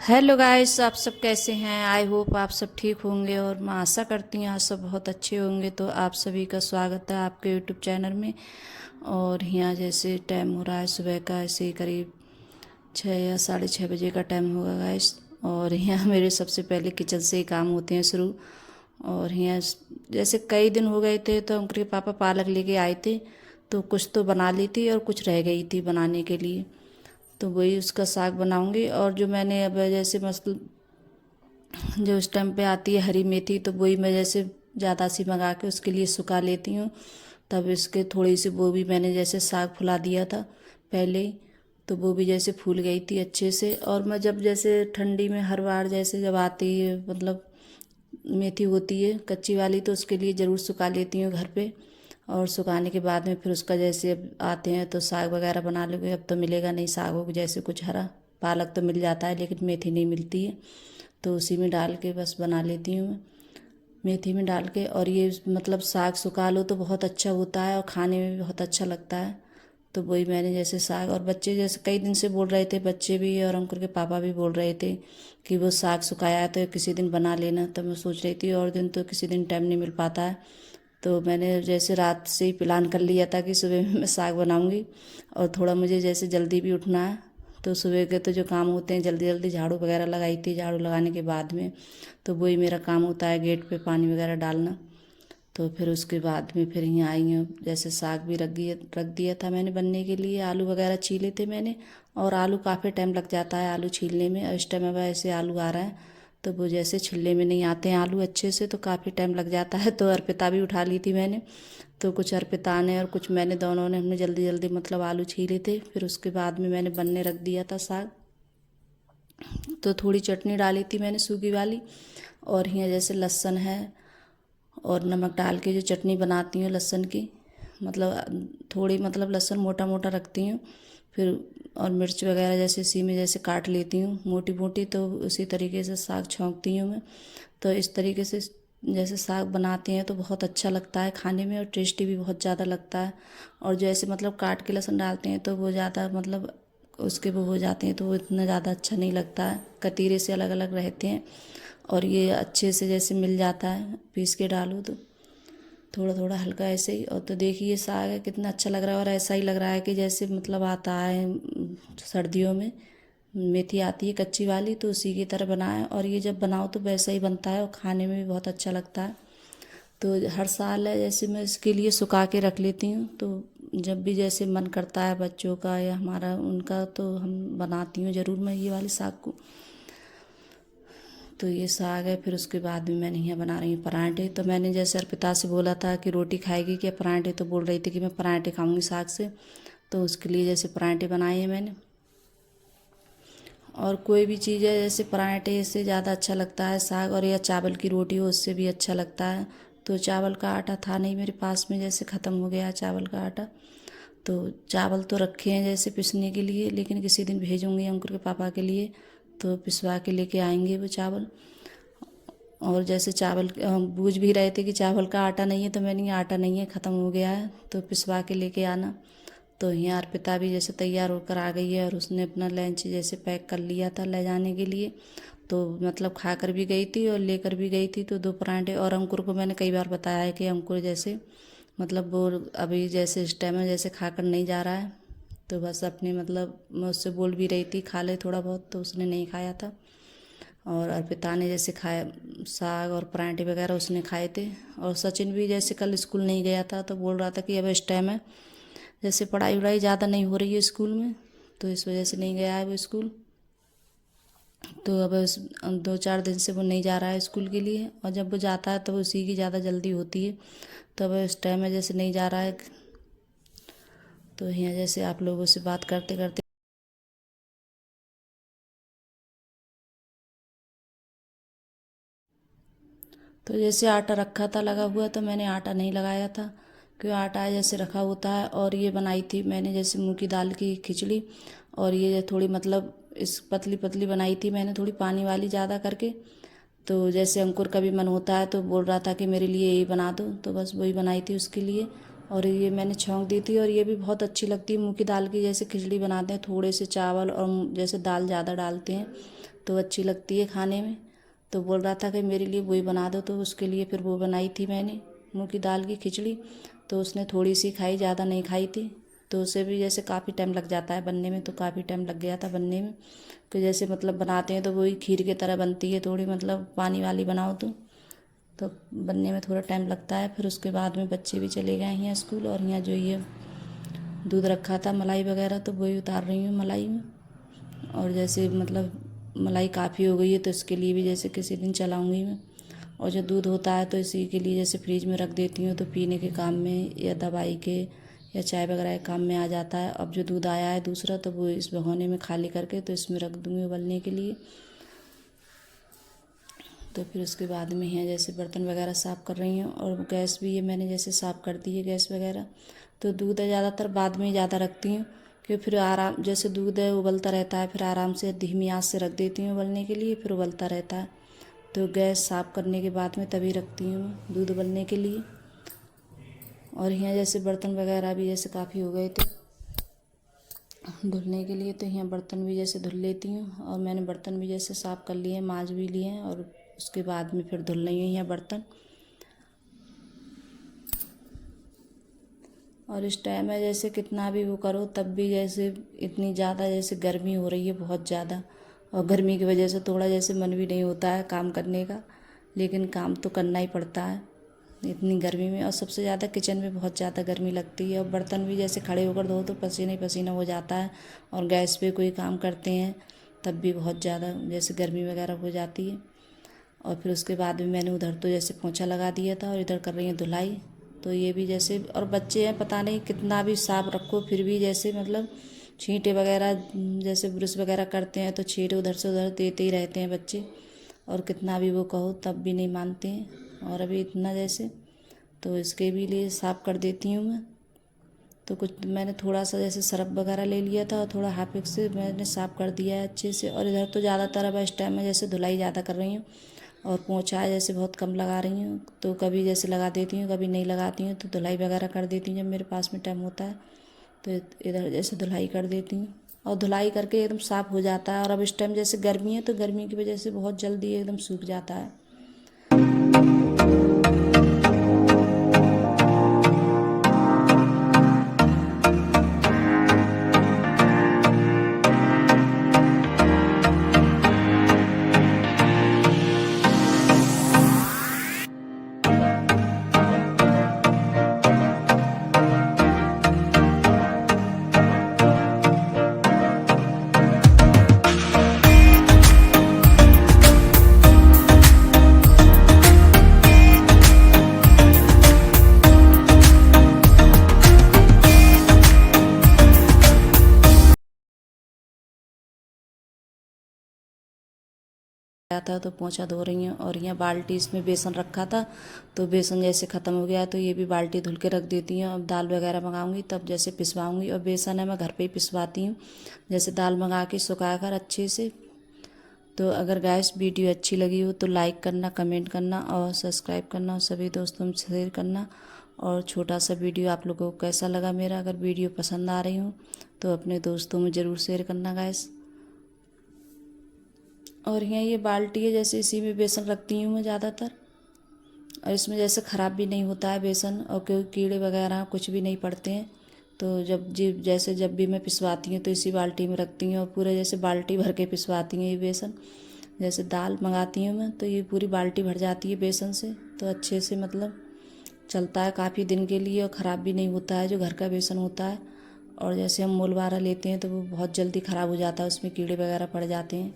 Hello guys, आप सब कैसे हैं। आई होप आप सब ठीक होंगे और मैं आशा करती हूँ आप सब बहुत अच्छे होंगे। तो आप सभी का स्वागत है आपके यूट्यूब चैनल में। और यहाँ जैसे टाइम हो रहा है सुबह का, ऐसे ही करीब 6 या 6:30 बजे का टाइम होगा गाइस। और यहाँ मेरे सबसे पहले किचन से ही काम होते हैं शुरू। और यहाँ जैसे कई दिन हो गए थे तो उनके पापा पालक लेके आए थे, तो कुछ तो बना ली थी और कुछ रह गई थी बनाने के लिए। तो वही उसका साग बनाऊंगी। और जो मैंने अब जैसे मसल जो उस टाइम पे आती है हरी मेथी, तो वही मैं जैसे ज़्यादा सी मंगा के उसके लिए सुखा लेती हूँ। तब इसके थोड़ी सी वो भी मैंने जैसे साग फुला दिया था पहले ही, तो वो भी जैसे फूल गई थी अच्छे से। और मैं जब जैसे ठंडी में हर बार जैसे जब आती है मतलब मेथी होती है कच्ची वाली, तो उसके लिए ज़रूर सुखा लेती हूँ घर पे। और सुखाने के बाद में फिर उसका जैसे अब आते हैं तो साग वगैरह बना लोगे। अब तो मिलेगा नहीं साग हो जैसे कुछ हरा, पालक तो मिल जाता है लेकिन मेथी नहीं मिलती है। तो उसी में डाल के बस बना लेती हूँ मैं, मेथी में डाल के। और ये मतलब साग सुखा लो तो बहुत अच्छा होता है और खाने में भी बहुत अच्छा लगता है। तो वही मैंने जैसे साग, और बच्चे जैसे कई दिन से बोल रहे थे, बच्चे भी और अंकुर के पापा भी बोल रहे थे कि वो साग सुखाया है तो किसी दिन बना लेना। तो मैं सोच रही थी और दिन तो किसी दिन टाइम नहीं मिल पाता है। तो मैंने जैसे रात से ही प्लान कर लिया था कि सुबह में मैं साग बनाऊंगी। और थोड़ा मुझे जैसे जल्दी भी उठना है, तो सुबह के तो जो काम होते हैं जल्दी जल्दी झाड़ू वगैरह लगाई थी। झाड़ू लगाने के बाद में तो वही मेरा काम होता है गेट पे पानी वगैरह डालना। तो फिर उसके बाद में फिर यहाँ आई हूँ, जैसे साग भी रख दिया था मैंने बनने के लिए। आलू वगैरह छीले थे मैंने, और आलू काफ़ी टाइम लग जाता है आलू छीलने में। और इस टाइम अब ऐसे आलू आ रहा है तो वो जैसे छिलने में नहीं आते हैं आलू अच्छे से, तो काफ़ी टाइम लग जाता है। तो अर्पिता भी उठा ली थी मैंने। तो कुछ अर्पिता ने और कुछ मैंने, दोनों ने हमने जल्दी जल्दी मतलब आलू छीले थे। फिर उसके बाद में मैंने बनने रख दिया था साग। तो थोड़ी चटनी डाली थी मैंने सूखी वाली। और यहाँ जैसे लहसुन है और नमक डाल के जो चटनी बनाती हूँ लहसुन की, मतलब थोड़ी मतलब लहसुन मोटा मोटा रखती हूँ। फिर और मिर्च वगैरह जैसे इसी में जैसे काट लेती हूँ मोटी मोटी, तो उसी तरीके से साग छौंकती हूँ मैं। तो इस तरीके से जैसे साग बनाते हैं तो बहुत अच्छा लगता है खाने में और टेस्टी भी बहुत ज़्यादा लगता है। और जैसे मतलब काट के लहसुन डालते हैं तो वो ज़्यादा मतलब उसके वो हो जाते हैं तो वो इतना ज़्यादा अच्छा नहीं लगता है, कतीरे से अलग अलग रहते हैं। और ये अच्छे से जैसे मिल जाता है पीस के डालो तो थोड़ा थोड़ा हल्का ऐसे ही। और तो देखिए साग है कितना अच्छा लग रहा है, और ऐसा ही लग रहा है कि जैसे मतलब आता है सर्दियों में मेथी आती है कच्ची वाली, तो उसी की तरह बनाए। और ये जब बनाओ तो वैसा ही बनता है और खाने में भी बहुत अच्छा लगता है। तो हर साल है जैसे मैं इसके लिए सुखा के रख लेती हूँ, तो जब भी जैसे मन करता है बच्चों का या हमारा उनका, तो हम बनाती हूँ ज़रूर मैं ये वाले साग को। तो ये साग है। फिर उसके बाद में मैंने यहाँ बना रही हूँ पराठे। तो मैंने जैसे अर्पिता से बोला था कि रोटी खाएगी क्या पराठे, तो बोल रही थी कि मैं पराठे खाऊंगी साग से। तो उसके लिए जैसे पराठे बनाए हैं मैंने। और कोई भी चीज़ है जैसे पराठे से ज़्यादा अच्छा लगता है साग, और या चावल की रोटी हो उससे भी अच्छा लगता है। तो चावल का आटा था नहीं मेरे पास में, जैसे ख़त्म हो गया चावल का आटा। तो चावल तो रखे हैं जैसे पिसने के लिए, लेकिन किसी दिन भेजूंगी अंकुर के पापा के लिए, तो पिसवा के लेके आएंगे वो चावल। और जैसे चावल बूझ भी रहे थे कि चावल का आटा नहीं है, तो मैंने आटा नहीं है ख़त्म हो गया है तो पिसवा के लेके आना। तो यहाँ अर्पिता भी जैसे तैयार होकर आ गई है और उसने अपना लंच जैसे पैक कर लिया था ले जाने के लिए। तो मतलब खा कर भी गई थी और लेकर भी गई थी। तो 2 पराठे, और अंकुर को मैंने कई बार बताया है कि अंकुर जैसे मतलब वो अभी जैसे इस टाइम में जैसे खाकर नहीं जा रहा है, तो बस अपने मतलब मैं उससे बोल भी रही थी खा ले थोड़ा बहुत, तो उसने नहीं खाया था। और अर्पिता ने जैसे खाया साग और पराठे वगैरह उसने खाए थे। और सचिन भी जैसे कल स्कूल नहीं गया था तो बोल रहा था कि अब इस टाइम है जैसे पढ़ाई वढ़ाई ज़्यादा नहीं हो रही है स्कूल में, तो इस वजह से नहीं गया है वो स्कूल। तो अब 2-4 दिन से वो नहीं जा रहा है स्कूल के लिए, और जब वो जाता है तो उसी की ज़्यादा जल्दी होती है। तो अब इस टाइम में जैसे नहीं जा रहा है। तो यहाँ जैसे आप लोगों से बात करते करते, तो जैसे आटा रखा था लगा हुआ, तो मैंने आटा नहीं लगाया था क्यों आटा जैसे रखा होता है। और ये बनाई थी मैंने जैसे मूंग की दाल की खिचड़ी। और ये थोड़ी मतलब इस पतली पतली बनाई थी मैंने, थोड़ी पानी वाली ज़्यादा करके। तो जैसे अंकुर का भी मन होता है तो बोल रहा था कि मेरे लिए यही बना दो, तो बस वही बनाई थी उसके लिए। और ये मैंने छौंक दी थी। और ये भी बहुत अच्छी लगती है मूंग की दाल की, जैसे खिचड़ी बनाते हैं थोड़े से चावल और जैसे दाल ज़्यादा डालते हैं तो अच्छी लगती है खाने में। तो बोल रहा था कि मेरे लिए वही बना दो, तो उसके लिए फिर वो बनाई थी मैंने मूंग की दाल की खिचड़ी। तो उसने थोड़ी सी खाई, ज़्यादा नहीं खाई थी। तो उसे भी जैसे काफ़ी टाइम लग जाता है बनने में, तो काफ़ी टाइम लग गया था बनने में। कि जैसे मतलब बनाते हैं तो वही खीर की तरह बनती है, थोड़ी मतलब पानी वाली बनाओ तो बनने में थोड़ा टाइम लगता है। फिर उसके बाद में बच्चे भी चले गए हैं स्कूल, और यहाँ जो ये दूध रखा था मलाई वगैरह, तो वही उतार रही हूँ मलाई में। और जैसे मतलब मलाई काफ़ी हो गई है, तो इसके लिए भी जैसे किसी दिन चलाऊँगी मैं। और जो दूध होता है तो इसी के लिए जैसे फ्रिज में रख देती हूँ, तो पीने के काम में या दवाई के या चाय वगैरह के काम में आ जाता है। अब जो दूध आया है दूसरा, तो वो इस भगोने में खाली करके तो इसमें रख दूँगी उबलने के लिए। तो फिर उसके बाद में है जैसे बर्तन वगैरह साफ़ कर रही हूँ। और गैस भी ये मैंने जैसे साफ़ कर दी है गैस वगैरह। तो दूध है ज़्यादातर बाद में ज़्यादा रखती हूँ, कि फिर आराम जैसे दूध है उबलता रहता है, फिर आराम से धीमी आंच से रख देती हूँ उबलने के लिए, फिर उबलता रहता है। तो गैस साफ़ करने के बाद में तभी रखती हूँ मैं दूध उबलने के लिए। और यहाँ जैसे बर्तन वगैरह भी जैसे काफ़ी हो गए थे धुलने के लिए, तो यहाँ बर्तन भी जैसे धुल लेती हूँ। और मैंने बर्तन भी जैसे साफ़ कर लिए हैं, मांज भी लिए हैं, और उसके बाद में फिर धुल रही हूँ यहाँ बर्तन। और इस टाइम में जैसे कितना भी वो करो तब भी जैसे इतनी ज़्यादा जैसे गर्मी हो रही है, बहुत ज़्यादा। और गर्मी की वजह से थोड़ा जैसे मन भी नहीं होता है काम करने का, लेकिन काम तो करना ही पड़ता है इतनी गर्मी में। और सबसे ज़्यादा किचन में बहुत ज़्यादा गर्मी लगती है। और बर्तन भी जैसे खड़े होकर धो तो पसीना ही पसीना हो जाता है। और गैस पे कोई काम करते हैं तब भी बहुत ज़्यादा जैसे गर्मी वगैरह हो जाती है। और फिर उसके बाद भी मैंने उधर तो जैसे पोंछा लगा दिया था, और इधर कर रही हूँ धुलाई। तो ये भी जैसे, और बच्चे हैं पता नहीं कितना भी साफ रखो फिर भी जैसे मतलब छींटे वगैरह जैसे ब्रश वगैरह करते हैं तो छींटे उधर से उधर देते ही रहते हैं बच्चे। और कितना भी वो कहो तब भी नहीं मानते हैं। और अभी इतना जैसे, तो इसके भी लिए साफ़ कर देती हूँ मैं। तो कुछ मैंने थोड़ा सा जैसे सरफ वगैरह ले लिया था, और थोड़ा हार्पिक से मैंने साफ़ कर दिया है अच्छे से। और इधर तो ज़्यादातर अब इस टाइम में जैसे धुलाई ज़्यादा कर रही हूँ, और पोंछा जैसे बहुत कम लगा रही हूँ। तो कभी जैसे लगा देती हूँ, कभी नहीं लगाती हूँ। तो धुलाई वगैरह कर देती हूँ जब मेरे पास में टाइम होता है, तो इधर जैसे धुलाई कर देती हूँ। और धुलाई करके एकदम साफ़ हो जाता है। और अब इस टाइम जैसे गर्मी है, तो गर्मी की वजह से बहुत जल्दी एकदम सूख जाता है। था तो पोंछा धो रही हूँ। और यहाँ बाल्टी इसमें बेसन रखा था, तो बेसन जैसे ख़त्म हो गया, तो ये भी बाल्टी धुल के रख देती हूँ। अब दाल वगैरह मंगाऊंगी तब जैसे पिसवाऊंगी। और बेसन है मैं घर पे ही पिसवाती हूँ, जैसे दाल मंगा के सुखा कर अच्छे से। तो अगर गाइस वीडियो अच्छी लगी हो तो लाइक करना, कमेंट करना और सब्सक्राइब करना, और सभी दोस्तों में शेयर करना। और छोटा सा वीडियो आप लोगों को कैसा लगा मेरा, अगर वीडियो पसंद आ रही हो तो अपने दोस्तों में ज़रूर शेयर करना गाइस। और यहाँ ये बाल्टी है, जैसे इसी में बेसन रखती हूँ मैं ज़्यादातर। और इसमें जैसे ख़राब भी नहीं होता है बेसन, और कोई कीड़े वगैरह कुछ भी नहीं पड़ते हैं। तो जब भी मैं पिसवाती हूँ तो इसी बाल्टी में रखती हूँ, और पूरे जैसे बाल्टी भर के पिसवाती हूँ ये बेसन। जैसे दाल मंगाती हूँ मैं तो ये पूरी बाल्टी भर जाती है बेसन से, तो अच्छे से मतलब चलता है काफ़ी दिन के लिए, और ख़राब भी नहीं होता है जो घर का बेसन होता है। और जैसे हम मोल वाला लेते हैं तो वो बहुत जल्दी ख़राब हो जाता है, उसमें कीड़े वगैरह पड़ जाते हैं।